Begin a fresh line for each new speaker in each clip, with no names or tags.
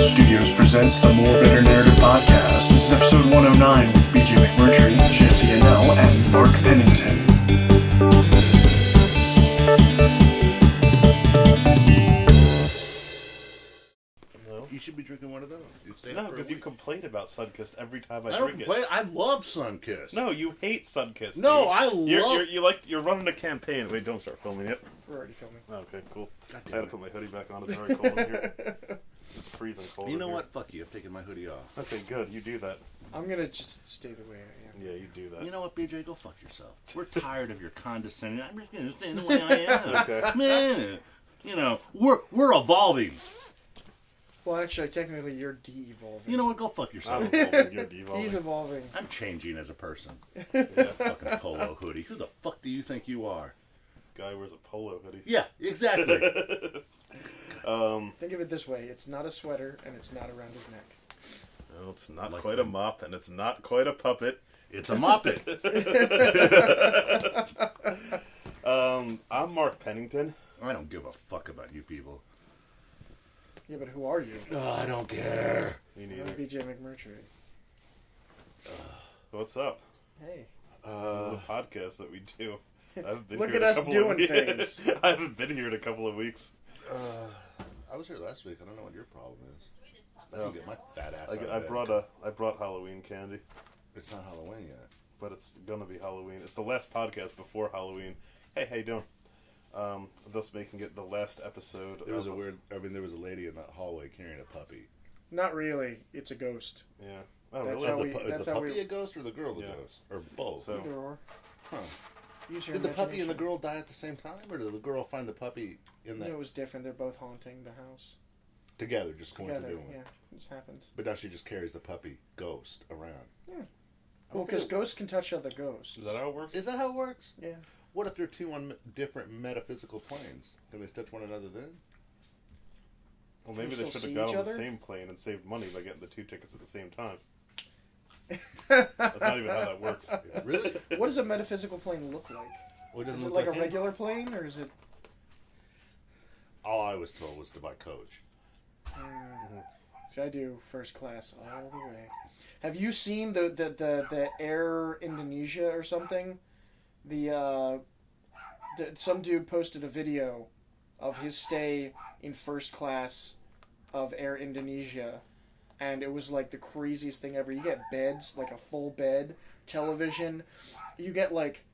Studios presents the More Better Narrative podcast. This is episode 109 with BJ McMurtry, Jesse Annell, and Mark Pennington.
You should be drinking one of those.
No, because you complain about Sunkist every time I
don't
drink
complain.
it.
I love Sunkist.
No, you hate Sunkist.
No,
dude.
I love...
You're running a campaign. Wait, don't start filming yet.
We're already filming.
Okay, cool.
God
I
damn
gotta
it.
put my hoodie back on. It's very cold in here. It's freezing cold.
You know
in
what? Fuck you. I'm taking my hoodie off.
Here. Okay, good. You do that.
I'm gonna just stay the way I am.
Yeah, you do that.
You know what, BJ? Go fuck yourself. We're tired of your condescending. I'm just gonna stay the way I am.
Okay.
Man, you know, we're evolving.
Well, actually, technically, you're de-evolving.
You know what? Go fuck
I'm
yourself.
evolving. You're devolving.
He's evolving.
I'm changing as a person.
Yeah.
Fucking polo hoodie. Who the fuck do you think you are?
Guy wears a polo hoodie.
Yeah, exactly.
Think of it this way: it's not a sweater, and it's not around his neck.
No, it's not
Like
quite
that.
a mop, and it's not quite a puppet.
It's a moppet.
I'm Mark Pennington.
I don't give a fuck about you people.
Yeah, but who are you?
Oh, I don't care.
Me
I'm
neither.
BJ McMurtry.
What's up?
Hey.
This is a podcast that we do. I haven't been
Look
here
at
in a
us
couple
doing
of
things.
I haven't been here in a couple of weeks.
I was here last week. I don't know what your problem is. I
Oh.
can get my fat ass out of
I
bed.
brought Halloween candy,
It's not Halloween yet.
but it's gonna be Halloween. It's the last podcast before Halloween. Hey, how you doing? Thus making it the last episode.
There was
of,
there was a lady in that hallway carrying a puppy.
Not really. It's a ghost.
Yeah. Oh,
That's
really?
how we-
Is
that's
the
how
puppy
we-
a ghost or the girl the
Yeah.
ghost? Or both?
So-
Either or.
Huh.
Use your
Did the puppy and the
imagination.
girl die at the same time? Or did the girl find the puppy in that
No, it was different. They're both haunting the house.
together, just
Together.
coincidentally?
Yeah, it just happened.
But now she just carries the puppy ghost around.
Yeah.
I
Well,
don't
because
think
ghosts can touch other ghosts.
Is that how it works?
Is that how it works?
Yeah.
What if they're two on different metaphysical planes? Can they touch one another then?
Well,
Can
maybe
we
they
still
should
see
have got
each
on the
other?
same plane and saved money by getting the 2 tickets at the same time. That's not even how that works.
Really?
What does a metaphysical plane look like?
Well, it doesn't
Is it
look
like a
him.
regular plane, or is it?
All I was told was to buy Coach.
See, I do first class all the way. Have you seen the Air Indonesia or something? Some dude posted a video of his stay in first class of Air Indonesia, and it was like the craziest thing ever. You get beds, like a full bed, television. You get like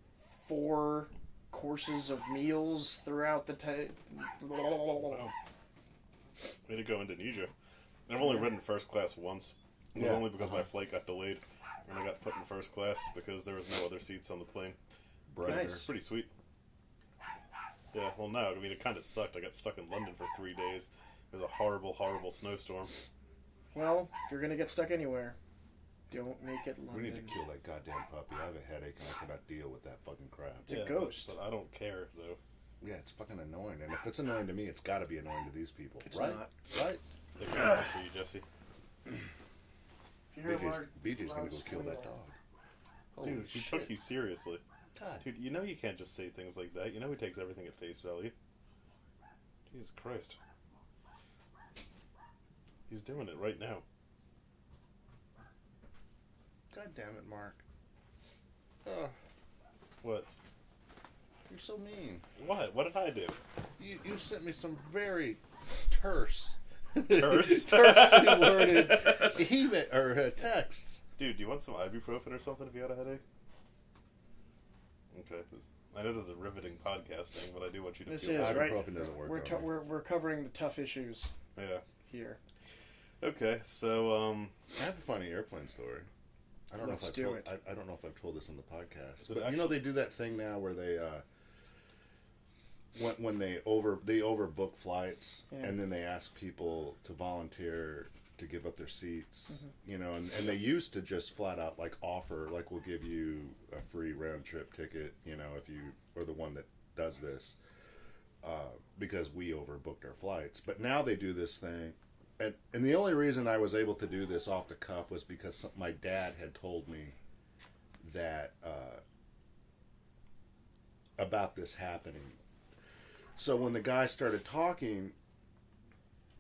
4 courses of meals throughout the
Wow. Way to go, Indonesia. I've only ridden first class once. It was
Yeah.
only because my flight got delayed. And I got put in first class because there was no other seats on the plane.
Nice.
Pretty sweet. Yeah, well, no. I mean, it kind of sucked. I got stuck in London for 3 days. There was a horrible, horrible snowstorm.
Well, if you're gonna get stuck anywhere, don't make it London.
We need to kill that goddamn puppy. I have a headache and I cannot deal with that fucking crap.
It's a ghost.
But I don't care, though.
Yeah, it's fucking annoying. And if it's annoying to me, it's got to be annoying to these people.
It's
right?
not.
Right?
They can't answer you, Jesse.
If you hear Mark
BJ's going to go
loud
kill that
squeal.
dog. Holy
Dude, he
shit.
took you seriously.
God.
Dude, you know you can't just say things like that. You know he takes everything at face value. Jesus Christ. He's doing it right now.
God damn it, Mark. Oh,
What?
you're so mean.
What? What did I do?
You sent me some very terse,
Terse?
tersely worded email or texts.
Dude, do you want some ibuprofen or something if you had a headache? Okay. I know this is a riveting podcasting, but I do want you to
This
feel
is, right?
Ibuprofen doesn't work.
We're,
on me.
we're covering the tough issues
Yeah.
here.
Okay, so,
I have a funny airplane story. I don't
Let's
know
do
if I don't know if I've told this on the podcast.
Is it
But you know they do that thing now where they when they overbook flights
Yeah.
and then they ask people to volunteer to give up their seats, you know, and they used to just flat out like offer like we'll give you a free round trip ticket, you know, if you are the one that does this because we overbooked our flights. But now they do this thing. And the only reason I was able to do this off the cuff was because my dad had told me that about this happening. So when the guy started talking,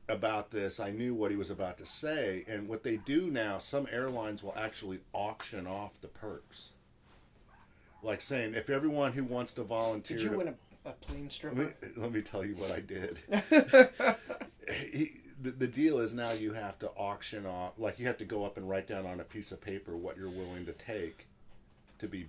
about this, I knew what he was about to say. And what they do now, some airlines will actually auction off the perks. Like saying, if everyone who wants to volunteer...
Did you win a plane stripper?
Let me tell you what I did. The deal is now you have to auction off, like you have to go up and write down on a piece of paper what you're willing to take to be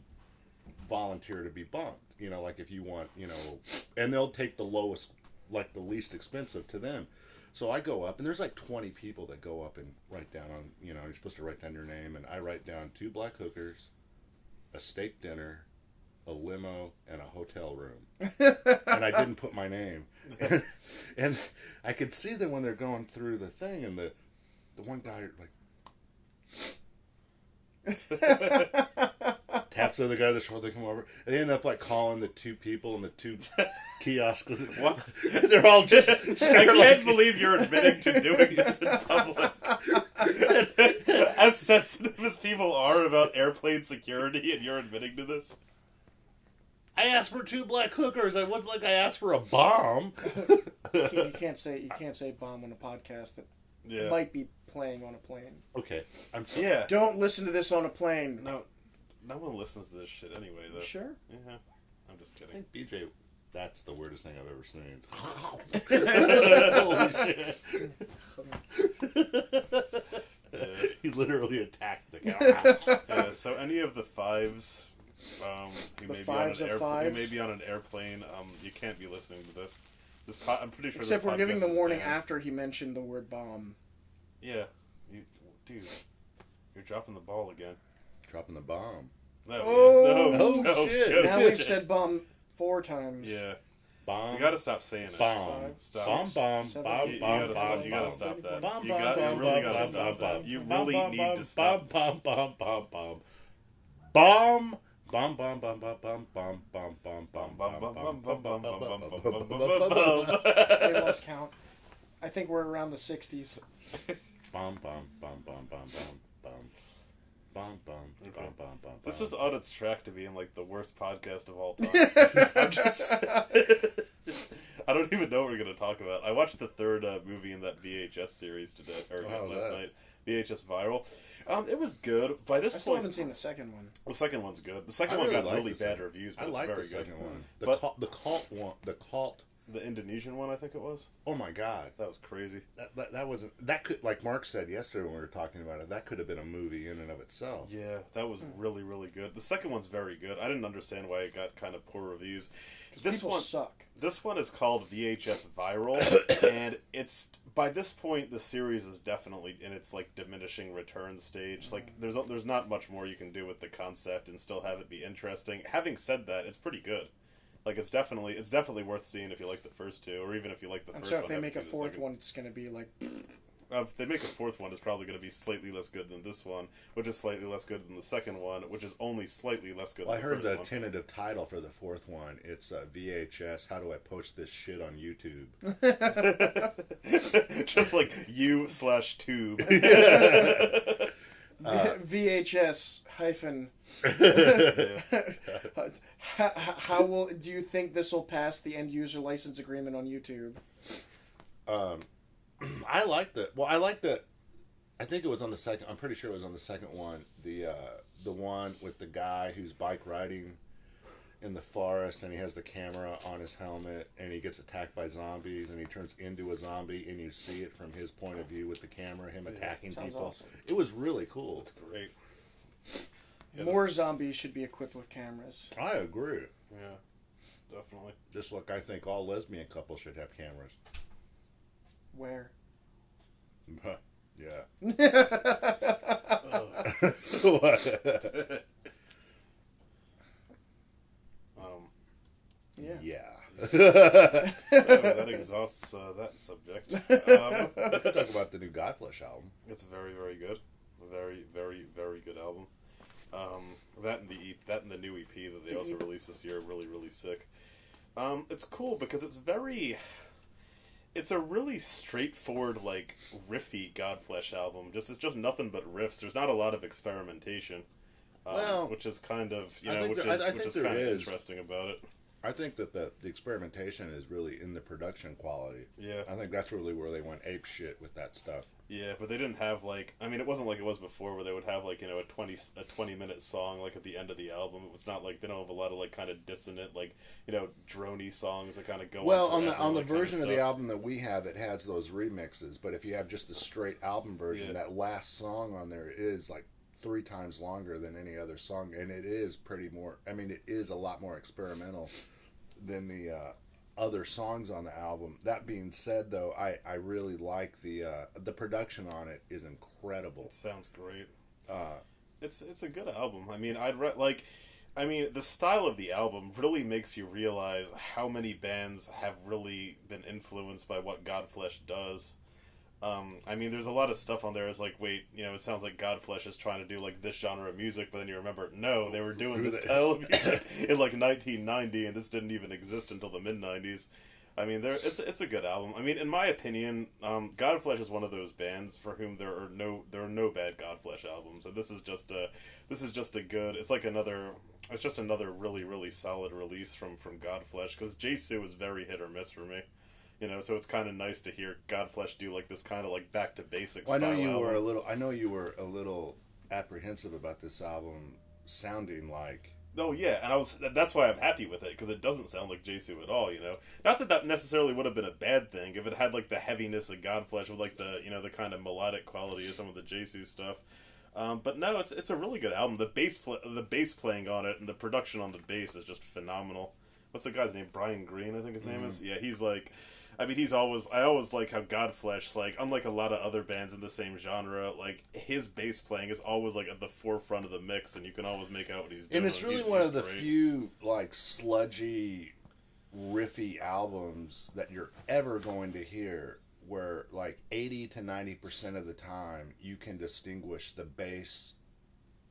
volunteer to be bumped. You know, like if you want, you know, and they'll take the lowest, like the least expensive to them. So I go up, and there's like 20 people that go up and write down on, you know, you're supposed to write down your name, and I write down 2 black hookers, a steak dinner, a limo, and a hotel room. And I didn't put my name. And I could see them when they're going through the thing, and the one guy like taps the other guy on the shoulder, they come over. They end up like calling the 2 people in the 2 kiosks. What? They're all just
I can't believe you're admitting to doing this in public. As sensitive as people are about airplane security, and you're admitting to this.
I asked for 2 black hookers. It wasn't like I asked for a bomb.
You can't say bomb on a podcast that might be playing on a plane.
Okay, I'm sorry.
Yeah.
Don't listen to this on a plane.
No one listens to this shit anyway, though.
Sure?
Yeah. I'm just
I
kidding.
think BJ, that's the weirdest thing I've ever seen. Holy shit. He literally attacked the guy.
Yeah, so any of the fives, who may be on an airplane, you can't be listening to this. I'm pretty sure.
Except we're giving the
podcast is
warning
banned.
after he mentioned the word bomb.
Yeah, dude, you're dropping the ball again.
Dropping the bomb.
No,
shit.
Now we've said bomb 4 times.
Yeah,
Bomb.
you gotta stop saying it.
Bomb.
Stop.
Bomb.
Seven.
Bomb.
You
Bomb.
gotta
Bomb.
stop that.
Bomb.
You really gotta stop that. You really need to stop.
Bomb. Bomb. Bomb. Bomb. Bomb. Bum bum bum bum bum bum bum bum bum bum bum bum bum.
We lost count. I think we're around the 60s.
Bum bum bum bum bum bum bum bum bum bum bum.
This is on its track to being like the worst podcast of all time. I'm just. I don't even know what we're gonna talk about. I watched the 3rd movie in that VHS series today last night. VHS Viral. It was good. By this
I
point,
still haven't seen the second one.
The second one's good. The second one got really bad reviews, but
I
it's
like
very
the second
good.
one.
But
The cult one. The cult.
the Indonesian one, I think it was.
Oh my god,
That was crazy.
that wasn't. That could, like Mark said yesterday when we were talking about it, that could have been a movie in and of itself.
Yeah, that was really, really good. The second one's very good. I didn't understand why it got kind of poor reviews. This
People
one
suck.
This one is called VHS Viral, and it's by this point the series is definitely in its like diminishing return stage. Like there's not much more you can do with the concept and still have it be interesting. Having said that, it's pretty good. Like it's definitely worth seeing if you like the first 2, or even if you like the
And
first
so
one.
if they make a
haven't seen the
4th
second.
one, it's going to be like...
If they make a 4th one, it's probably going to be slightly less good than this one, which is slightly less good than the second one, which is only slightly less good
Well, I
than
heard
the
the
first
tentative title for the 4th one. It's VHS. How do I post this shit on YouTube?
one. Just like U/tube.
VHS hyphen... How do you think this will pass the end user license agreement on YouTube?
I like the. I think it was on the second. I'm pretty sure it was on the second one. The one with the guy who's bike riding in the forest, and he has the camera on his helmet, and he gets attacked by zombies, and he turns into a zombie, and you see it from his point of view with the camera, him attacking
sounds
people.
awesome.
It was really cool.
That's great. Yeah,
More zombies should be equipped with cameras.
I agree.
Yeah, definitely.
Just like I think all lesbian couples should have cameras.
Where?
Yeah.
Yeah.
Yeah.
So that exhausts that subject.
Talk about the new Godflesh album.
It's very, very good. Very, very, very good album. That and the new EP that they also released this year, really, really sick. It's cool because it's a really straightforward, like, riffy Godflesh album. It's just nothing but riffs. There's not a lot of experimentation,
Well,
which is kind of
I think
which
there
is kind of
is.
interesting about it.
I think that the experimentation is really in the production quality.
Yeah.
I think that's really where they went ape shit with that stuff.
Yeah, but they didn't have, like, I mean, it wasn't like it was before where they would have, like, you know, a 20-minute song, like, at the end of the album. It was not like, they don't have a lot of, like, kind of dissonant, like, you know, drony songs that kind of go
well
on
on the version of the
stuff.
album that we have, it has those remixes, but if you have just the straight album version, that last song on there is like 3 times longer than any other song, and it is it is a lot more experimental than the other songs on the album. That being said, though, I really like the production on it is incredible.
It sounds great. It's a good album. I mean, the style of the album really makes you realize how many bands have really been influenced by what Godflesh does. I mean, there's a lot of stuff on there. It's like, wait, you know, it sounds like Godflesh is trying to do like this genre of music, but then you remember, no, they were doing this style of music in like 1990, and this didn't even exist until the mid 90s. I mean, it's a good album. I mean, in my opinion, Godflesh is one of those bands for whom there are no bad Godflesh albums, and this is just a good. It's just another really really solid release from Godflesh, because Jesu is very hit or miss for me. You know, so it's kind of nice to hear Godflesh do like this kind of like back to basics.
Well, I know
style
you
album.
were a little apprehensive about this album sounding like.
Oh yeah, and that's why I'm happy with it, because it doesn't sound like Jesu at all. You know, not that necessarily would have been a bad thing if it had like the heaviness of Godflesh with like the, you know, the kind of melodic quality of some of the Jesu stuff. But no, it's a really good album. The bass playing on it and the production on the bass is just phenomenal. What's the guy's name? Brian Green, I think his name is. Yeah, he's like. I mean, I always like how Godflesh, like, unlike a lot of other bands in the same genre, like, his bass playing is always, like, at the forefront of the mix, and you can always make out what he's doing.
And it's really one of the few, like, sludgy, riffy albums that you're ever going to hear where, like, 80 to 90% of the time, you can distinguish the bass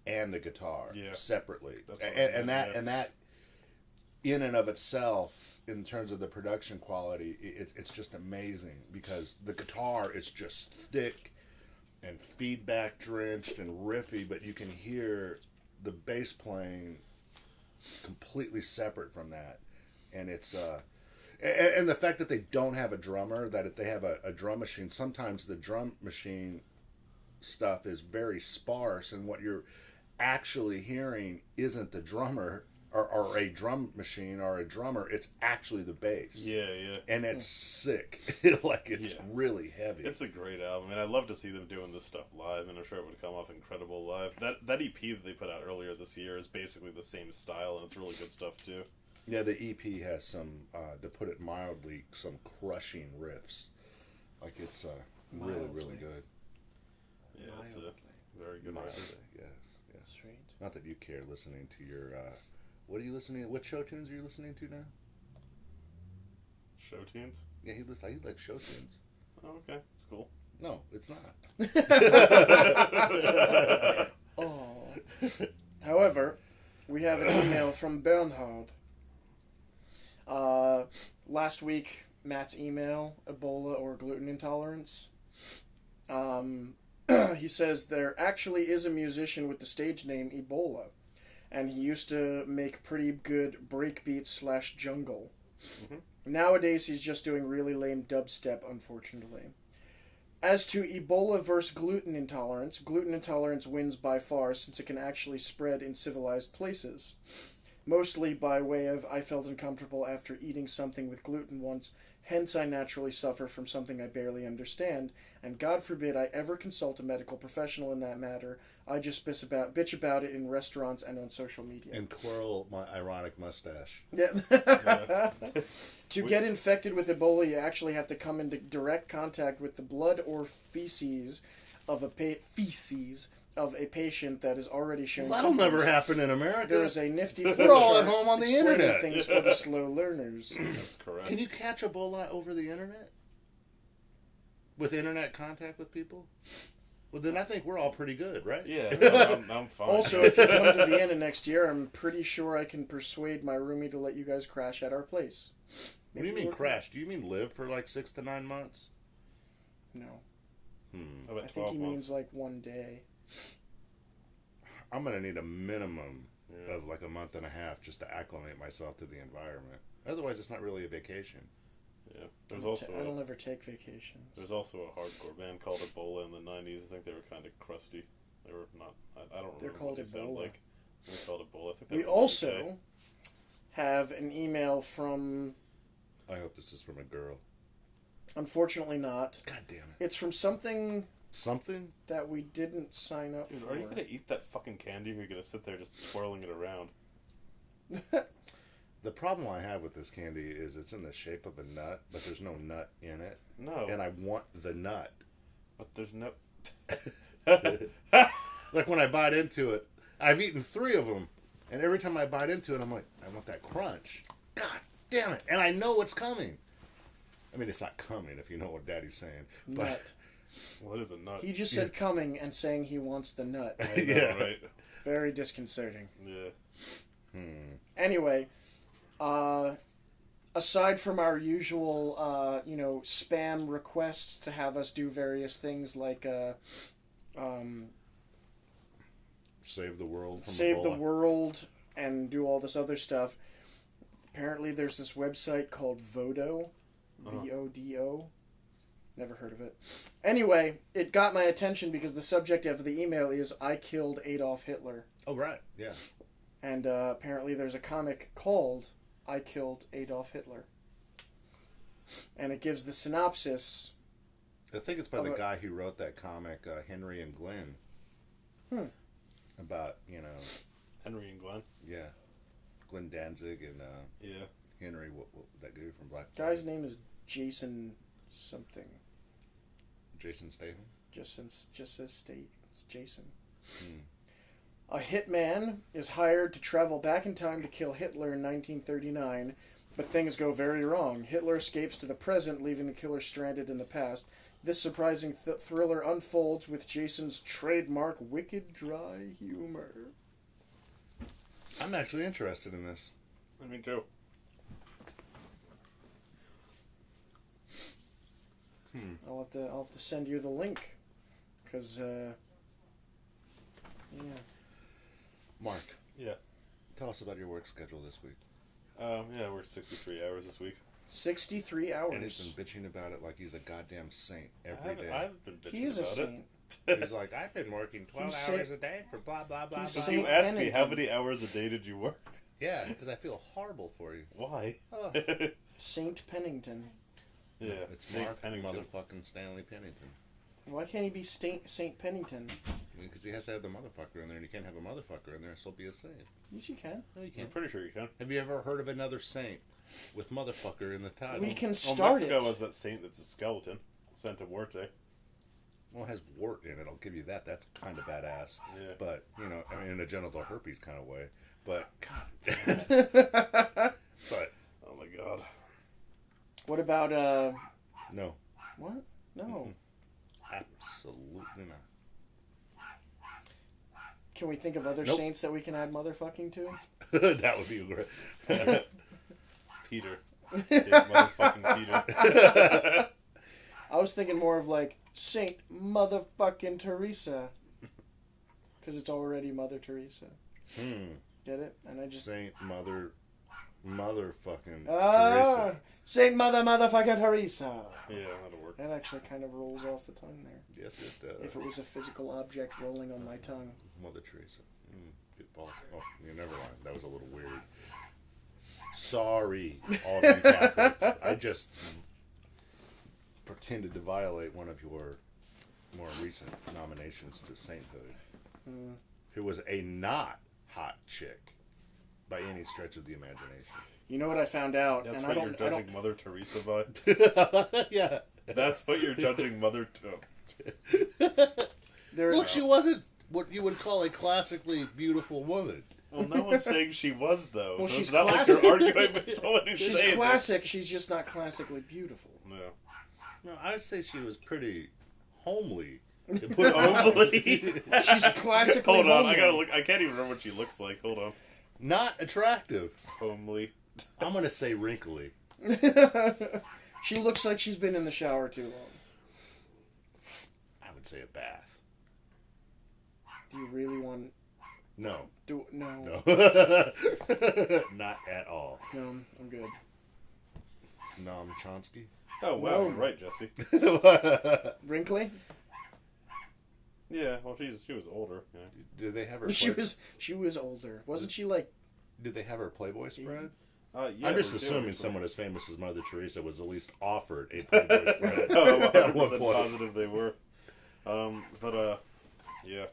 and the guitar separately. And that, in and of itself, in terms of the production quality, it's just amazing, because the guitar is just thick and feedback drenched and riffy, but you can hear the bass playing completely separate from that. And it's and the fact that they don't have a drummer, that they have a drum machine, sometimes the drum machine stuff is very sparse, and what you're actually hearing isn't the drummer or a drum machine or a drummer, it's actually the bass.
Yeah.
And it's sick. Like, it's really heavy.
It's a great album, and I'd love to see them doing this stuff live, and I'm sure it would come off incredible live. That EP that they put out earlier this year is basically the same style, and it's really good stuff, too.
Yeah, the EP has some, to put it mildly, some crushing riffs. Like, it's really, really good.
Yeah, it's a very good record.
Yes. Sweet. Not that you care listening to your... what are you listening to? What show tunes are you listening to now?
Show tunes?
Yeah, he likes show tunes.
Oh, okay. It's cool.
No, it's not.
Oh. However, we have an email from Bernhard. Last week, Matt's email, Ebola or gluten intolerance. He says there actually is a musician with the stage name Ebola, and he used to make pretty good breakbeat / jungle. Mm-hmm. Nowadays, he's just doing really lame dubstep, unfortunately. As to Ebola versus gluten intolerance wins by far, since it can actually spread in civilized places. Mostly by way of, I felt uncomfortable after eating something with gluten once, hence I naturally suffer from something I barely understand, and God forbid I ever consult a medical professional in that matter. I just bitch about it in restaurants and on social media.
And twirl my ironic mustache.
Yeah. To get infected with Ebola, you actually have to come into direct contact with the blood or feces of a patient that is already shown.
That'll never happen in America.
There is a nifty
We're all at home on the internet.
Things for the slow learners.
That's correct.
Can you catch Ebola over the internet? With internet contact with people? Well, then I think we're all pretty good, right?
Yeah, no, I'm fine.
Also, if you come to Vienna next year, I'm pretty sure I can persuade my roomie to let you guys crash at our place.
What do you mean crash? Do you mean live for like 6 to 9 months?
No.
About
I think he
12 months.
means like one day.
I'm going to need a minimum of like a month and a half just to acclimate myself to the environment. Otherwise, it's not really a vacation.
Yeah. There's also
I don't ever take vacations.
there's also a hardcore band called Ebola in the '90s. I think they were kind of crusty. They were not. I don't
They're
remember
called
what they sound
Ebola.
like. They're called Ebola. I think they
We
were in the
also
UK.
have an email from.
I hope this is from a girl.
Unfortunately, not.
God damn it.
It's from something
Something?
that we didn't sign up
Dude,
for.
are you gonna eat that fucking candy, or are you gonna sit there just twirling it around?
The problem I have with this candy is it's in the shape of a nut, but there's no nut in it.
No.
And I want the nut.
But there's no.
Like when I bite into it, I've eaten 3 of them, and every time I bite into it, I'm like, I want that crunch. God damn it. And I know what's coming. I mean, it's not coming, if you know what Daddy's saying. But
Nut.
Well, it is a nut.
He just said coming and saying he wants the nut.
I know,
Yeah.
right?
Very disconcerting.
Yeah.
Anyway, aside from our usual, spam requests to have us do various things like
save the world from
save the
Ebola.
world and do all this other stuff, apparently there's this website called Vodo. Vodo. Never heard of it. Anyway, it got my attention because the subject of the email is I killed Adolf Hitler.
Oh, right. Yeah.
And apparently there's a comic called I Killed Adolf Hitler. And it gives the synopsis.
I think it's by the
Oh,
guy who wrote that comic, Henry and Glenn. About,
Henry and Glenn.
yeah, Glenn Danzig and
Yeah.
Henry, what that dude from Black.
Guy's name is Jason something.
Jason Statham.
Just says state. It's Jason. A hitman is hired to travel back in time to kill Hitler in 1939, but things go very wrong. Hitler escapes to the present, leaving the killer stranded in the past. This surprising thriller unfolds with Jason's trademark wicked dry humor.
I'm actually interested in this.
I mean, too.
I'll have to send you the link, cause yeah.
Mark,
Yeah.
tell us about your work schedule this week.
Yeah, I worked 63 hours this week.
63
And he's
hours.
been bitching about it like he's a goddamn saint
I
every
haven't,
day.
I've been bitching
He is a
about
saint.
He's like, I've been working 12
He's
hours
sa-
a day for blah, blah, blah,
he's
blah.
it.
Saint
You asked me how
Pennington.
many hours a day did you work?
Yeah, because I feel horrible for you.
Why?
Oh.
Saint Pennington.
Yeah,
It's
Saint
Mark
Pennington.
motherfucking Stanley Pennington.
Why can't he be Saint Pennington?
Because he has to have the motherfucker in there, and you can't have a motherfucker in there and still be a saint.
Yes, you can.
No, you
I'm
can't.
pretty sure you can.
Have you ever heard of another saint with motherfucker in the title?
We can
Well,
start
Mexico
it.
has that saint that's a skeleton. Santa Muerte.
Well, it has wart in it. I'll give you that. That's kind of badass.
Yeah.
But, I mean, in a genital herpes kind of way. But, but,
Oh my god.
What about
no.
what? No.
Absolutely not.
Can we think of other
Nope.
saints that we can add motherfucking to?
That would be great.
Peter. Saint motherfucking Peter.
I was thinking more of like Saint motherfucking Teresa. Because it's already Mother Teresa. Get it? And I just...
Saint motherfucking
Ah!
Teresa.
Saint motherfucking Teresa.
Yeah, that'll work.
That actually kind of rolls off the tongue there.
Yes, it does.
If it was a physical object rolling on my tongue.
Mother Teresa. Good balls. Oh, yeah, never mind. That was a little weird. Sorry, all you Catholics. I just pretended to violate one of your more recent nominations to sainthood, who was a not hot chick by any stretch of the imagination.
You know what I found out?
That's
and
what
I
you're
don't, I
judging
don't,
Mother Teresa by?
Yeah.
That's what you're judging Mother
there,
Look, she wasn't what you would call a classically beautiful woman.
Well, no one's saying she was, though.
Well,
so
she's
it's not
classic.
like you're arguing with someone who's
she's
saying
classic, she's just not classically beautiful.
No.
No, I'd say she was pretty homely. To put it
Homely?
She's classically
Hold on, I
homely.
gotta look. I can't even remember what she looks like. Hold on.
Not attractive.
Homely.
I'm gonna say wrinkly.
She looks like she's been in the shower too long.
I would say a bath.
Do you really want
No.
No.
Not at all.
No, I'm good.
Noam Chomsky?
Oh, wow,
No.
you're right, Jesse.
Wrinkly?
Yeah, well, she was older. Yeah.
Did they have her?
She was older. Wasn't she like?
Did they have her Playboy spread?
Yeah,
I'm just
they do,
assuming
actually.
someone as famous as Mother Teresa was at least offered a Playboy spread.
Oh, I'm
At one
100%
point.
positive they were. Yeah.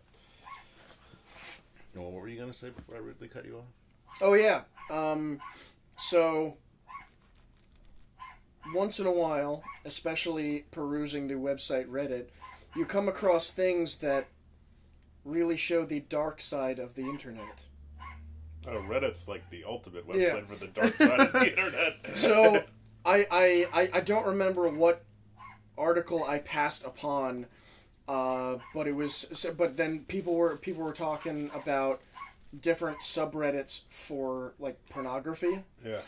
Well, what were you gonna say before I rudely cut you off?
Oh yeah. So once in a while, especially perusing the website Reddit, you come across things that really show the dark side of the internet.
Oh, Reddit's like the ultimate website
Yeah.
for the dark side of the internet.
So I don't remember what article I passed upon, but it was. But then people were talking about different subreddits for like pornography,
Yeah.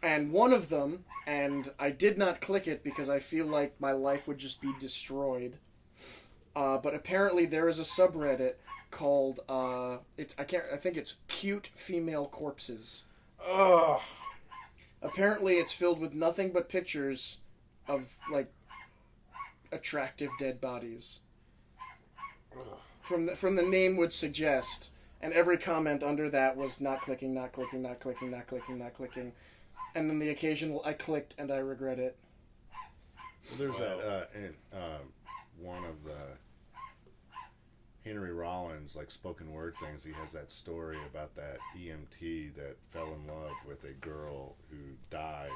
and one of them, and I did not click it because I feel like my life would just be destroyed. But apparently there is a subreddit called I think it's cute female corpses.
Ugh.
Apparently it's filled with nothing but pictures of like attractive dead bodies. From the name would suggest, and every comment under that was not clicking, not clicking, not clicking, not clicking, not clicking, and then the occasional I clicked and I regret it.
Well, there's that in one of the Henry Rollins like spoken word things. He has that story about that EMT that fell in love with a girl who died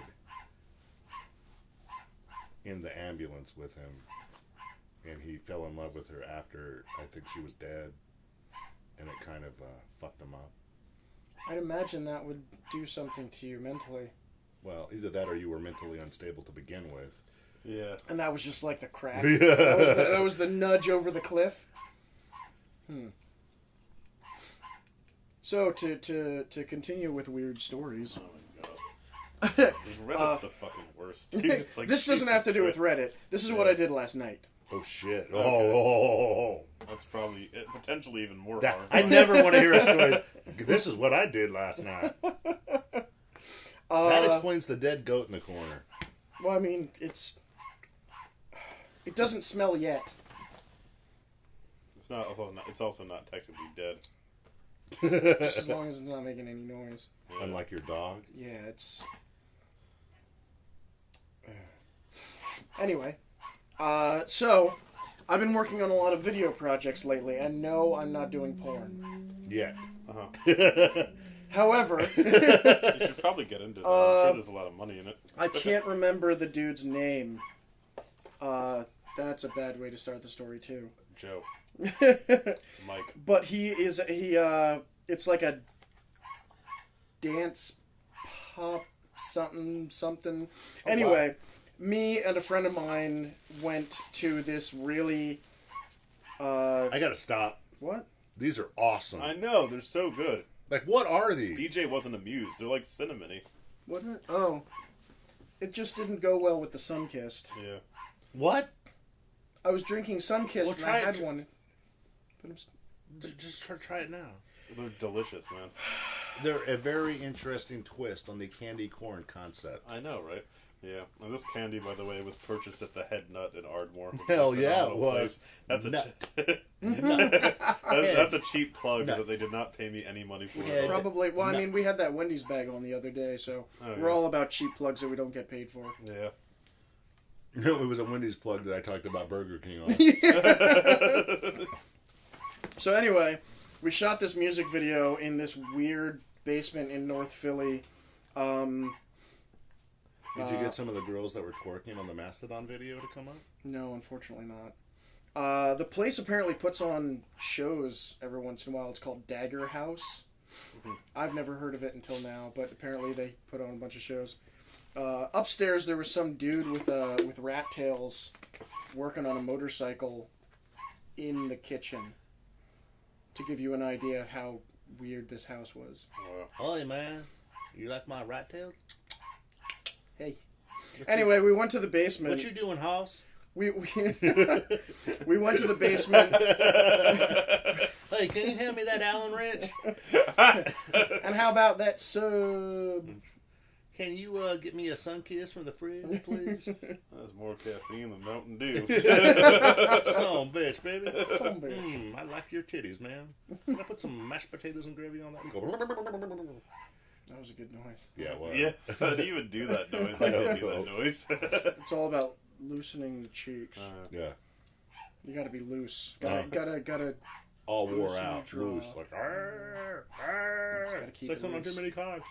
in the ambulance with him, and he fell in love with her after I think she was dead, and it kind of fucked him up.
I'd imagine that would do something to you mentally.
Well, either that or you were mentally unstable to begin with.
Yeah.
And that was just like the crack.
Yeah.
That was the nudge over the cliff. So to continue with weird stories.
Oh my god. Reddit's the fucking worst, dude. Like,
This doesn't have to do with
Christ.
Reddit. This is what I did last night.
Oh shit!
Okay. That's probably potentially even more
That,
horrifying.
I never want to hear a story. This is what I did last night. That explains the dead goat in the corner.
Well, I mean, it doesn't smell yet.
It's also not technically dead.
Just as long as it's not making any noise.
Yeah.
Unlike your dog.
Yeah, it's... Anyway. So, I've been working on a lot of video projects lately, and no, I'm not doing porn.
Yet.
However,
You should probably get into that. I'm sure there's a lot of money in it.
I can't remember the dude's name. That's a bad way to start the story, too.
Joe. Mike.
But it's like a dance pop something. Anyway, me and a friend of mine went to this really,
I gotta stop.
what?
These are awesome.
I know, they're so good.
Like, what are these?
BJ wasn't amused. They're like cinnamony.
What? Oh. It just didn't go well with the Sunkissed.
Yeah.
What?
I was drinking Sunkissed
Well,
and
try
I had
it.
one. But
Just try it now.
They're delicious, man.
They're a very interesting twist on the candy corn concept.
I know, right? Yeah. And this candy, by the way, was purchased at the Head Nut in Ardmore. which is
Hell
a
yeah, it
phenomenal
was.
place. That's
Nut.
that's a cheap plug
Nut.
that they did not pay me any money for.
Yeah.
probably, well, I
No.
mean, we had that Wendy's bag on the other day, so
Oh,
we're
yeah.
all about cheap plugs that we don't get paid for.
Yeah.
No, it was a Wendy's plug that I talked about Burger King on.
So anyway, we shot this music video in this weird basement in North Philly.
Did you get some of the girls that were twerking on the Mastodon video to come up?
No, unfortunately not. The place apparently puts on shows every once in a while. It's called Dagger House. I've never heard of it until now, but apparently they put on a bunch of shows. Upstairs there was some dude with rat tails working on a motorcycle in the kitchen. To give you an idea of how weird this house was.
Hey man, you like my rat tail?
Hey. Anyway, we went to the basement.
What you doing, House?
we we went to the basement.
Hey, can you hand me that Allen wrench?
And how about that sub?
Can you get me a Sunkiss from the fridge, please?
That's more caffeine than Mountain Dew.
Son bitch, baby.
Son bitch.
I like your titties, man. Can I put some mashed potatoes and gravy on that? Go.
That was a good noise.
Yeah, well.
Yeah, how do you even do that noise? I can't do that noise.
It's all about loosening the cheeks.
Yeah.
You gotta be loose. Gotta.
All wore
Loose
out,
and draw.
loose, like
Gotta keep it
sucking on too
loose.
many cocks.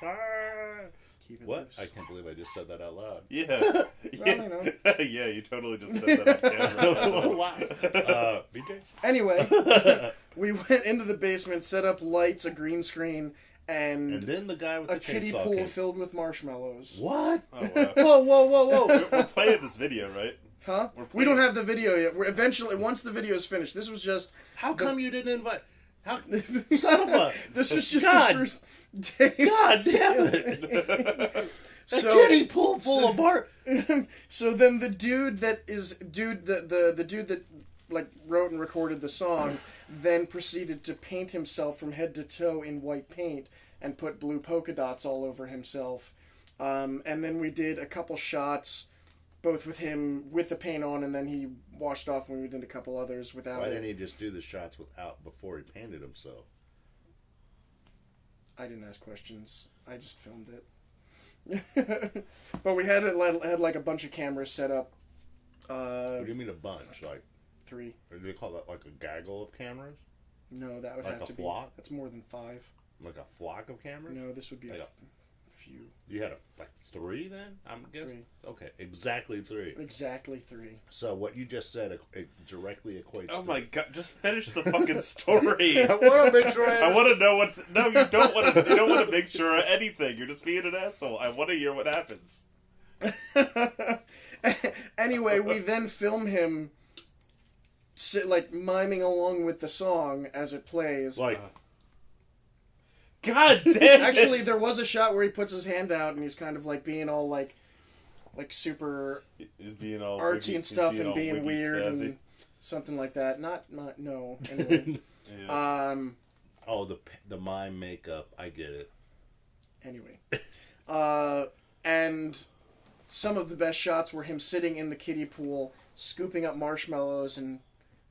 Keep it
What?
loose.
I can't believe I just said that out loud.
Yeah.
Well, you know.
Yeah, you totally just said that on camera.
Wow. BJ?
Anyway, we went into the basement, set up lights, a green screen,
And
and
then the guy with
a
the
kiddie
chainsaw
pool
came.
filled with marshmallows.
What?
Oh, wow.
Whoa!
We're playing this video, right?
Huh?
We're
We don't
playing-
have the video yet. We're eventually, once the video is finished, this was just...
How come you didn't invite... How... Son of a...
This was just
God.
the first day.
God damn it!
So-
kiddie pool full of bar...
So then the dude that the dude that like wrote and recorded the song then proceeded to paint himself from head to toe in white paint and put blue polka dots all over himself. And then we did a couple shots, both with him with the paint on, and then he washed off when we did a couple others without
Why
it.
didn't he just do the shots without before he painted himself?
I didn't ask questions. I just filmed it. But we had like a bunch of cameras set up.
What do you mean a bunch? Like,
3.
or do they call that like a gaggle of cameras?
No, that would
Like
have
a
to
flock?
be. That's more than 5.
Like a flock of cameras?
No, this would be
Like
a
a-
few.
You had like 3 then? I'm guessing.
3.
Okay, exactly 3.
Exactly 3.
So what you just said it directly equates.
Oh
to
my god! Just finish the fucking story.
I want to make sure.
I want to know what. No, you don't want to. You don't want to make sure of anything. You're just being an asshole. I want to hear what happens.
Anyway, we then film him like miming along with the song as it plays.
Like,
God damn it!
Actually, there was a shot where he puts his hand out and he's kind of like being all like super
He's being all
artsy
wiggy-
and stuff
he's
and
all
being
wiggy
weird
spazzy.
and something like that. Not no. Anyway,
Yeah.
oh, the mime makeup. I get it.
anyway, and some of the best shots were him sitting in the kiddie pool, scooping up marshmallows and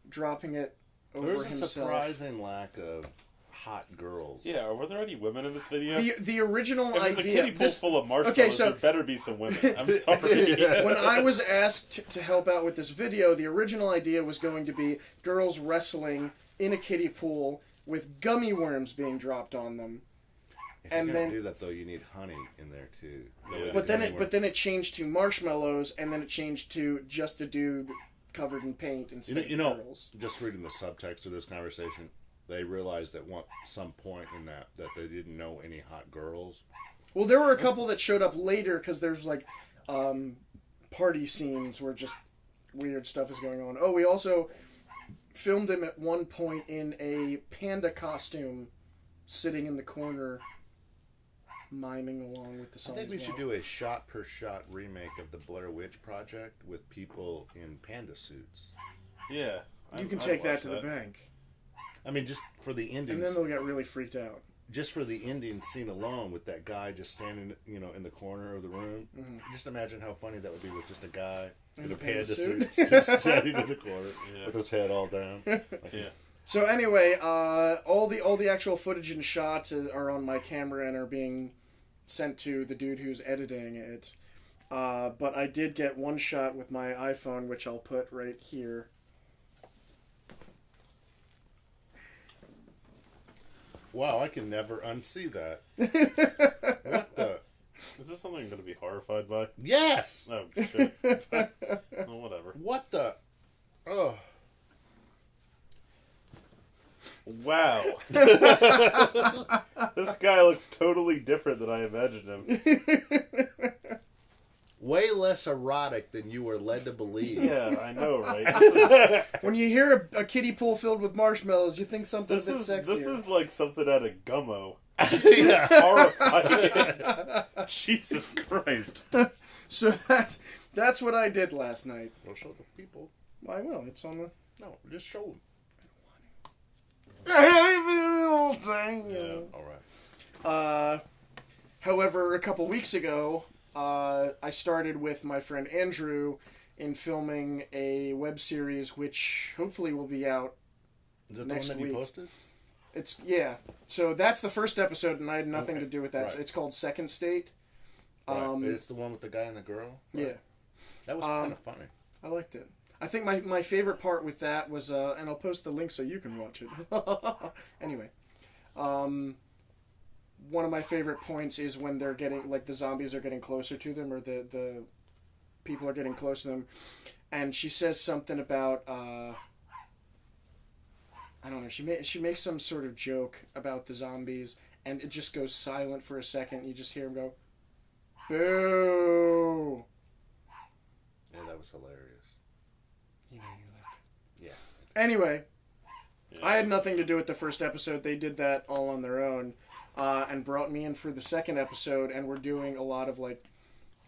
dropping it over
There's a
himself.
surprising lack of hot girls.
Yeah, were there any women in this video?
The original
if there's a
idea.
kiddie pool full of marshmallows,
Okay, so-
there better be some women. I'm sorry.
When I was asked to help out with this video, the original idea was going to be girls wrestling in a kiddie pool with gummy worms being dropped on them.
If
And
you're gonna
then-
do that though, you need honey in there too.
Yeah.
But then it changed to marshmallows, and then it changed to just a dude covered in paint instead
you
of
know,
girls.
just reading the subtext of this conversation, they realized at some point in that they didn't know any hot girls.
Well, there were a couple that showed up later because there's like party scenes where just weird stuff is going on. Oh, we also filmed him at one point in a panda costume, sitting in the corner, miming along with the
I
song.
think
as
we
well.
should do a shot-per-shot remake of the Blair Witch Project with people in panda suits.
Yeah.
You can
I'd
take that
watch
to the bank,
I mean, just for the
and then
endings,
they'll get really freaked out.
just for the ending scene alone, with that guy just standing, in the corner of the room. Just imagine how funny that would be with just a guy in a panda suit just standing in the corner with his head all down.
Yeah.
So anyway, all the actual footage and shots are on my camera and are being sent to the dude who's editing it. But I did get one shot with my iPhone, which I'll put right here.
Wow, I can never unsee that. What the?
Is this something I'm going to be horrified by?
Yes!
Oh, shit. Oh, whatever.
What the? Oh.
Wow. This guy looks totally different than I imagined him.
Way less erotic than you were led to believe.
Yeah, I know, right?
When you hear a kiddie pool filled with marshmallows, you think something
This
a bit
is
sexier.
like something out of Gummo.
Yeah.
Horrifying. Jesus Christ.
So That's what I did last night.
We'll show the people.
I will. It's on the...
No, just show them.
Yeah,
All right.
However, a couple weeks ago, I started with my friend Andrew in filming a web series which hopefully will be out
Is that
next
the one that
week.
you posted?
It's yeah. So that's the first episode, and I had nothing to do with that.
Right.
It's called Second State.
Right. It's the one with the guy and the girl? Right.
Yeah,
That was kind of funny.
I liked it. I think my favorite part with that was, and I'll post the link so you can watch it. Anyway, one of my favorite points is when they're getting, like, the zombies are getting closer to them, or the people are getting close to them, and she says something about, I don't know, she makes some sort of joke about the zombies, and it just goes silent for a second. You just hear them go, boo!
Yeah, that was hilarious.
You know you liked it.
Yeah.
Anyway, I had nothing to do with the first episode. They did that all on their own, and brought me in for the second episode, and we're doing a lot of, like,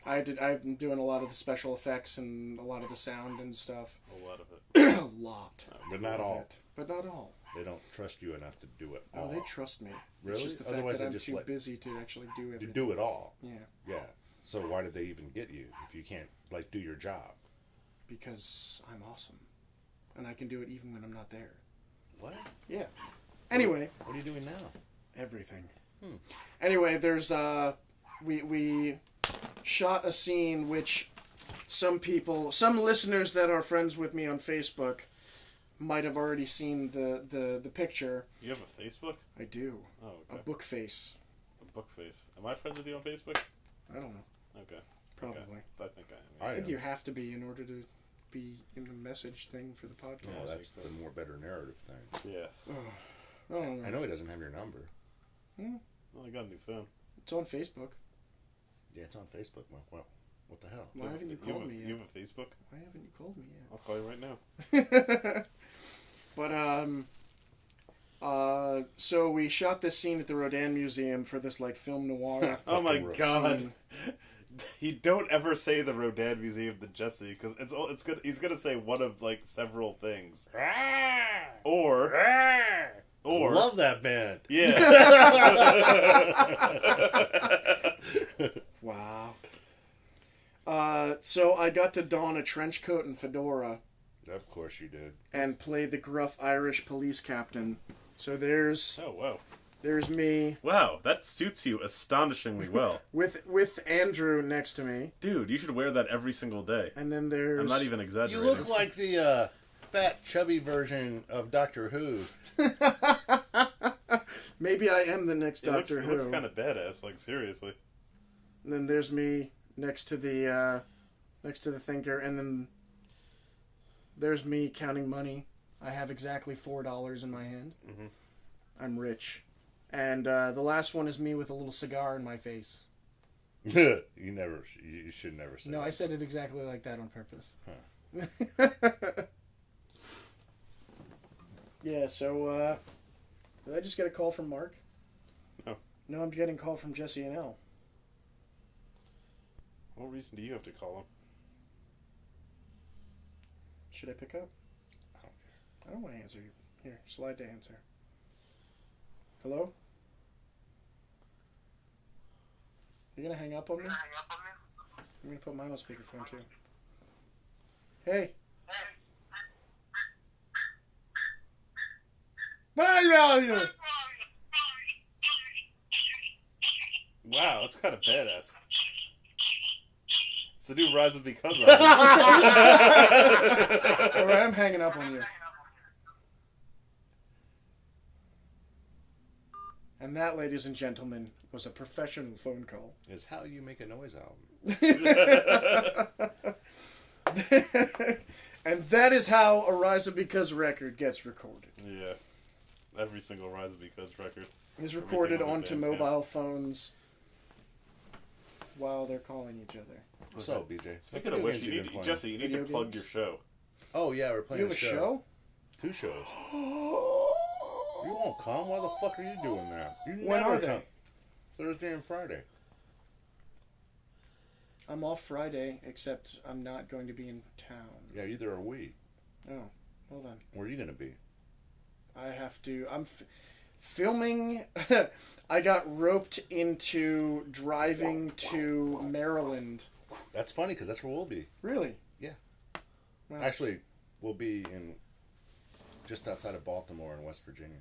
I've been doing a lot of the special effects and a lot of the sound and stuff.
A lot of it.
A lot.
But not
of
all.
it. But not all.
They don't trust you enough to do it all.
Oh, they trust me.
Really?
It's just the fact
Otherwise
that
they
I'm
just
too
let-
busy to actually do
You
everything.
do it all.
Yeah,
Yeah. So why did they even get you if you can't, like, do your job?
because I'm awesome. And I can do it even when I'm not there.
What?
Yeah. Anyway.
What are you doing now?
Everything. Anyway, there's we shot a scene which some listeners that are friends with me on Facebook might have already seen the picture.
You have a Facebook?
I do.
Oh,
A
okay.
book face.
A book face. Am I friends with you on Facebook?
I don't know.
Okay.
Probably.
Okay. I think I am.
I think
am.
you have to be in order to be in the message thing for the podcast.
No, that's the more better narrative thing.
Yeah.
I don't know.
I know he doesn't have your number.
Well, I got a new phone.
It's on Facebook.
Yeah, it's on Facebook. What the hell?
Why haven't you called me yet?
You have a Facebook?
Why haven't you called me yet?
I'll call you right now.
But so we shot this scene at the Rodin Museum for this, like, film noir.
Oh my
Fucking
god.
scene.
You don't ever say the Rodin Museum to Jesse because it's good. He's gonna say one of, like, several things. Or
Love that band.
yeah.
Wow. So I got to don a trench coat and fedora
Of course you did.
and play the gruff Irish police captain. So there's
Oh wow.
me
Wow, that suits you astonishingly well,
with Andrew next to me,
dude. You should wear that every single day.
and then there's
I'm not even
You
exaggerating.
look like the fat, chubby version of Doctor Who.
maybe I am the next
It looks,
Doctor
it
Who.
looks kind of badass. Like seriously.
And then there's me next to the thinker, and then there's me counting money. I have exactly $4 in my hand.
Mhm.
I'm rich. And the last one is me with a little cigar in my face.
You should never say
No,
that.
I said it exactly like that on purpose. Yeah, so did I just get a call from Mark?
No.
No, I'm getting a call from Jesse and Elle.
What reason do you have to call him?
Should I pick up? I don't want to answer you. Here, slide to answer. Hello? You gonna hang up on me? I'm gonna put mine on speakerphone too. Hey.
Wow, that's kind of badass. It's the new Rise of Because of.
Alright, I'm hanging up on you. And that, ladies and gentlemen, was a professional phone call.
Is How You Make a Noise album.
And that is how a Rise of Because record gets recorded.
Yeah. Every single Rise of Because record.
It's recorded
Everything on
onto
the
mobile phones while they're calling each other.
So, BJ.
Speaking of which, Jesse, you need to
Video
plug
games?
your show.
Oh, yeah, we're playing
You have a show?
2 shows. You won't come? Why the fuck are you doing that? You
When
never
are they?
come. Thursday and Friday.
I'm off Friday, except I'm not going to be in town.
Yeah, either are we.
Oh, well then.
Where are you going to be?
I have to. Filming. I got roped into driving to Maryland.
That's funny because that's where we'll be.
Really?
Yeah.
Wow.
Actually, we'll be in just outside of Baltimore in West Virginia.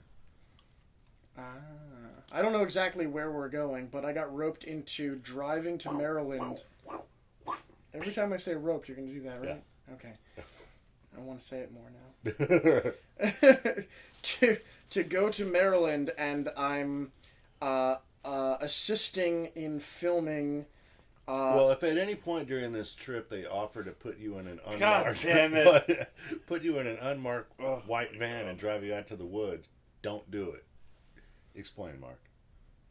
I don't know exactly where we're going, but I got roped into driving to Maryland. Every time I say roped, you're going to do that, right? Yeah. Okay. I want to say it more now. To go to Maryland, and I'm assisting in filming.
Well, if at any point during this trip they offer to put you in an unmarked,
God damn it.
put you in an unmarked white van and drive you out to the woods, don't do it. Explain, Mark.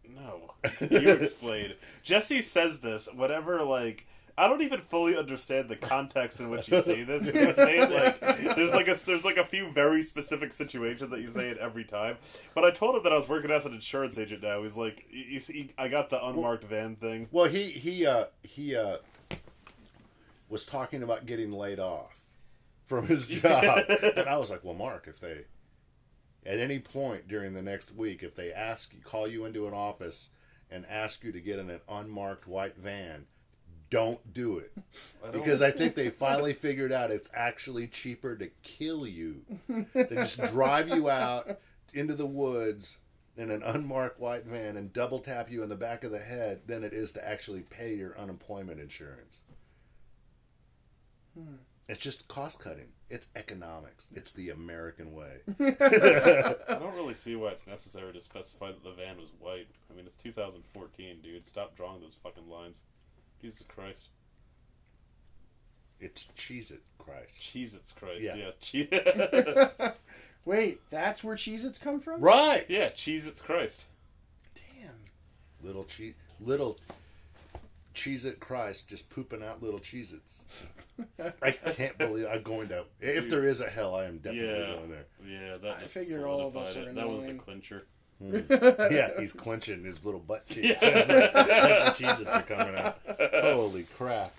No. You explain. Jesse says this whenever, like, I don't even fully understand the context in which you say this. But you say it like there's like a few very specific situations that you say it every time. But I told him that I was working as an insurance agent now. He's like, you see, I got the unmarked van thing.
Well, he was talking about getting laid off from his job, and I was like, well, Mark, if they at any point during the next week, if they call you into an office and ask you to get in an unmarked white van, don't do it. Because I think they finally figured out it's actually cheaper to kill you than just drive you out into the woods in an unmarked white van and double tap you in the back of the head than it is to actually pay your unemployment insurance. It's just cost cutting. It's economics. It's the American way.
I don't really see why it's necessary to specify that the van was white. I mean, it's 2014, dude. Stop drawing those fucking lines. Jesus Christ.
It's Cheez-It Christ.
Cheez-Its Christ,
Yeah.
yeah.
Wait, that's where Cheez-Its come from?
Right!
Yeah, Cheez-Its Christ.
Damn.
Little Cheez-It Christ just pooping out little Cheez-Its. I can't believe I'm going to... If there is a hell, I am definitely going there.
Yeah, that
I
just
figure all of us
solidified
are
it. That was the
annoying.
clincher.
Yeah, he's clenching his little butt cheeks as the Cheez-Its are coming out. Holy crap.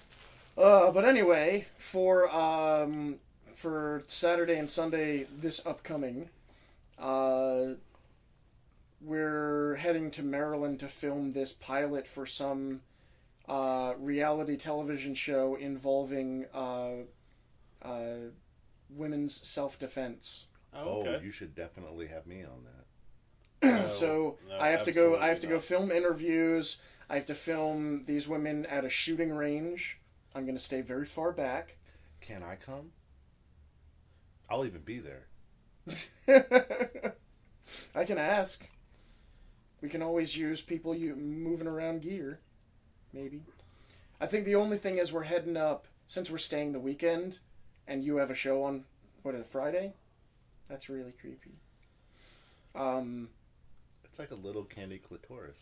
But anyway, for Saturday and Sunday this upcoming, we're heading to Maryland to film this pilot for some reality television show involving women's self-defense.
Oh, okay.
You should definitely have me on that.
So
no,
I have to go
absolutely
film interviews. I have to film these women at a shooting range. I'm going to stay very far back.
Can I come? I'll even be there.
I can ask. We can always use people moving around gear. Maybe. I think the only thing is we're heading up, since we're staying the weekend, and you have a show on, a Friday? That's really creepy.
It's like a little candy clitoris.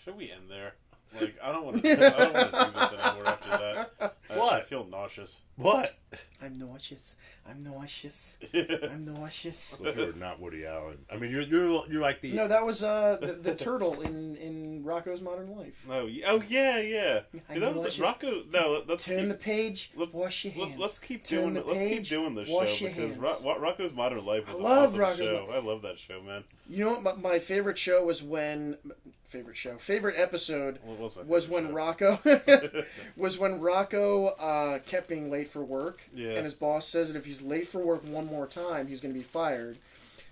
Should we end there? Like, I don't want to do this anymore after that.
What?
I feel nauseous.
What?
I'm nauseous. I'm nauseous.
Well, you're not Woody Allen. I mean, you're like the...
No, that was the turtle in Rocco's Modern Life.
Oh, yeah.
I'm
That was
nauseous.
Rocco. No, let's
Turn
keep,
the page.
let's,
Wash your hands.
Let's keep
Turn
doing
the
it. Let's keep
page,
doing this
wash
show
your
because
hands.
Rocco's Modern Life was
I
an
love
awesome
Rocco's
show. I love that show, man.
You know what? My favorite show was when... Favorite episode was when Rocco kept being late for work, and his boss says that if he's late for work one more time, he's going to be fired.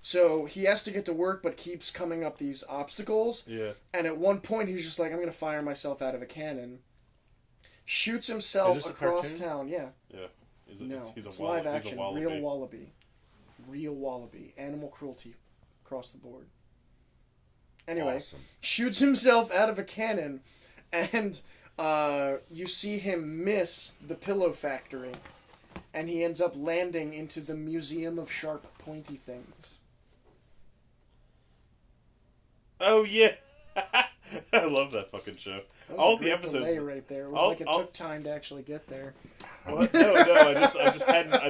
So he has to get to work, but keeps coming up these obstacles.
Yeah.
And at one point, he's just like, "I'm going to fire myself out of a cannon." Shoots himself
Is this a
across
cartoon?
town. Yeah.
Yeah.
It's
He's a
live action.
wallaby.
Real wallaby. Animal cruelty across the board. Anyway,
Awesome.
shoots himself out of a cannon, and you see him miss the pillow factory, and he ends up landing into the Museum of Sharp Pointy Things.
Oh, yeah. I love that fucking show.
That was
All
a
the
great
episodes.
delay right there. It was like it took time to actually get there.
What? No, I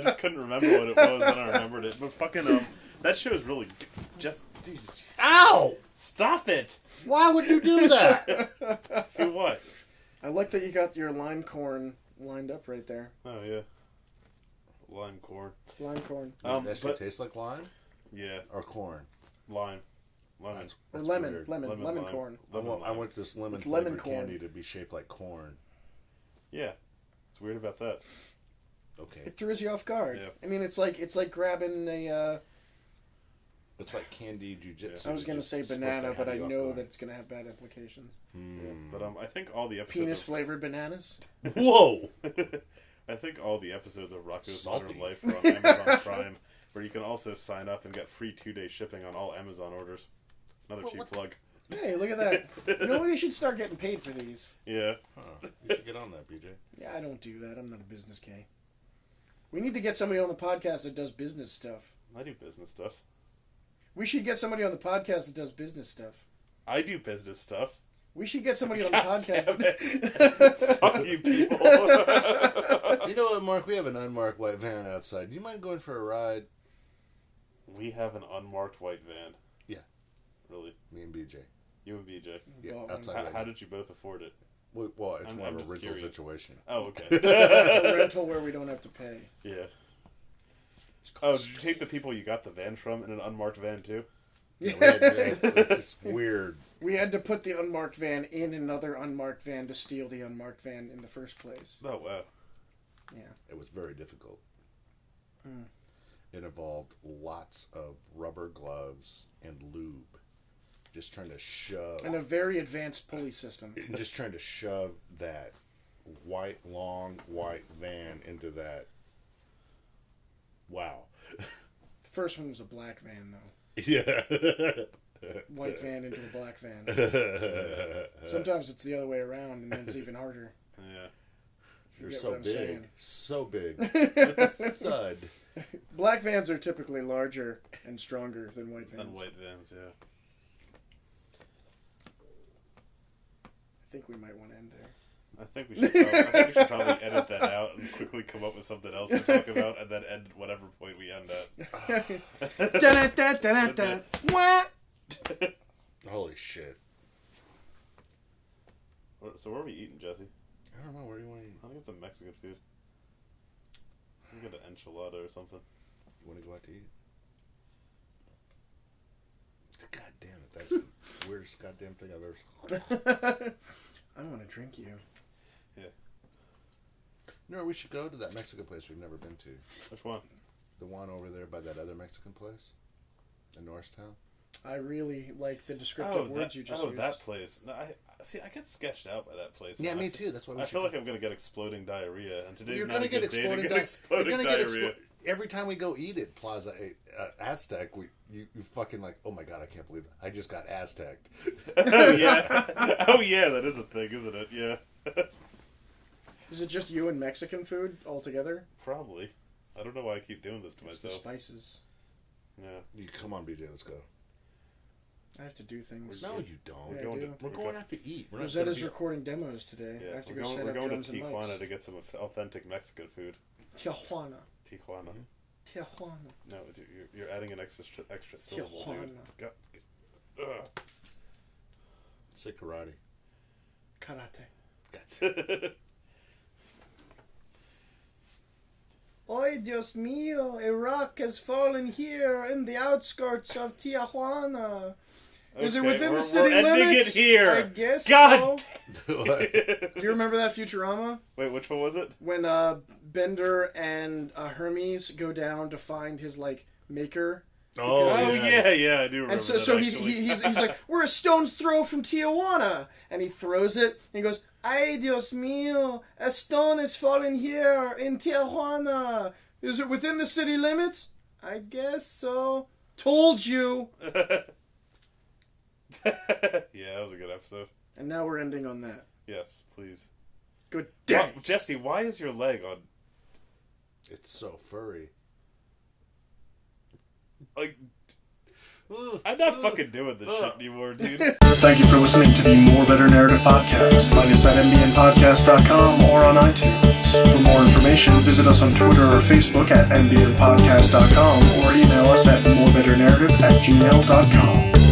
just couldn't remember what it was, and I remembered it. But fucking That show is really good. Just... Dude,
Ow!
stop it!
Why would you do that?
Do what?
I like that you got your lime corn lined up right there.
Oh, yeah. Lime corn.
Lime corn.
That shit tastes like lime?
Yeah.
Or corn?
Lime. Lemon.
Or
That's
lemon,
weird.
lemon
Lime.
corn.
I want this lemon
It's lemon
flavored
corn.
candy to be shaped like corn.
Yeah. It's weird about that.
Okay.
It throws you off guard.
Yeah.
I mean, it's like grabbing a.
It's like candy jujitsu.
I was gonna say
It's supposed
banana,
to
but I
have you off
know
guard.
that it's gonna have bad implications.
Yeah. But I think all the episodes...
Penis flavored bananas.
Whoa!
I think all the episodes of Rocco's
Salty.
Modern Life are on Amazon Prime, where you can also sign up and get free 2-day shipping on all Amazon orders. Another cheap plug.
Hey, look at that. You know, we should start getting paid for these.
Yeah.
Huh. You should get on that, BJ.
Yeah, I don't do that. I'm not a business K. We need to get somebody on the podcast that does business stuff.
I do business stuff.
We should get somebody on the podcast that does business stuff.
I do business stuff.
We should get somebody on the podcast.
Damn it. Fuck you people.
You know what, Mark? We have an unmarked white van outside. Do you mind going for a ride?
We have an unmarked white van.
Yeah.
Really?
Me and BJ.
You and BJ.
Yeah,
Well,
outside.
How,
right
how
now.
did you both afford it?
Well, it's
I'm
more of a
just
rental
curious.
situation.
Oh, okay.
A rental where we don't have to pay.
Yeah. Oh, did you take the people you got the van from in an unmarked van too?
Yeah, it's weird.
We had to put the unmarked van in another unmarked van to steal the unmarked van in the first place.
Oh, wow.
Yeah.
It was very difficult.
Mm.
It involved lots of rubber gloves and lube. Just trying to shove.
And a very advanced pulley system.
Just trying to shove that long white van into that. Wow.
The first one was a black van, though.
Yeah.
White van into a black van. Sometimes it's the other way around, and then it's even harder.
Yeah.
You're
get
so
what I'm
big.
saying.
So big. Thud.
Black vans are typically larger and stronger than white vans.
And white vans, yeah.
I think we might want to end there.
I think we should probably edit that out and quickly come up with something else to talk about, and then end whatever point we end at.
Da-da-da-da-da-da. What?
Holy shit.
So where are we eating, Jesse?
I don't know. Where do you want to eat?
I think it's some Mexican food. We get an enchilada or something.
You want to go out to eat? God damn it. That's the weirdest goddamn thing I've ever seen.
I want to drink you.
Yeah.
No, we should go to that Mexican place we've never been to.
Which one?
The one over there by that other Mexican place in Norristown.
I really like the descriptive words you just used.
That place. No, I get sketched out by that place.
Yeah,
man.
me too. That's why we
I
should
feel
go.
like I'm gonna get exploding diarrhea, and today's
You're
not
gonna
a
get
good day to
exploding
get exploding
You're gonna
diarrhea.
get every time we go eat at Plaza Aztec. You fucking like, oh my god, I can't believe it. I just got Aztec'd.
Oh yeah, oh yeah, that is a thing, isn't it? Yeah.
Is it just you and Mexican food altogether?
Probably. I don't know why I keep doing this to
It's the
myself.
spices.
Yeah.
You come on, BJ, let's go.
I have to do things.
No, you don't.
Yeah, I do.
We're going out to eat. We're not
Rosetta's
gonna be-
recording demos today.
Yeah,
I have to
we're
go set
we're
up
going
drums
to
and
Tijuana
mics.
to get some authentic Mexican food.
Tijuana.
Tijuana.
Tijuana.
No, dude, you're adding an extra syllable,
Tijuana.
dude. Ugh.
Say karate.
Karate. Oy, Dios mío, a rock has fallen here in the outskirts of Tijuana. Is it
Okay,
within
we're
the city
ending
limits?
it here.
I guess
God.
so. Do you remember that Futurama?
Wait, which one was it?
When Bender and Hermes go down to find his, like, maker.
Oh,
Because
Oh
he's-
yeah, I do remember.
And so,
that,
so
actually.
he's like, we're a stone's throw from Tijuana. And he throws it, and he goes, ay, Dios mío, a stone is falling here in Tijuana. Is it within the city limits? I guess so. Told you.
Yeah, that was a good episode.
And now we're ending on that.
Yes, please.
Good day.
Jesse, why is your leg on?
it's so furry.
Like, I'm not fucking doing this shit anymore, dude.
Thank you for listening to the More Better Narrative podcast. Find us at mbnpodcast.com or on iTunes. For more information, visit us on Twitter or Facebook at mbnpodcast.com or email us at morebetternarrative@gmail.com.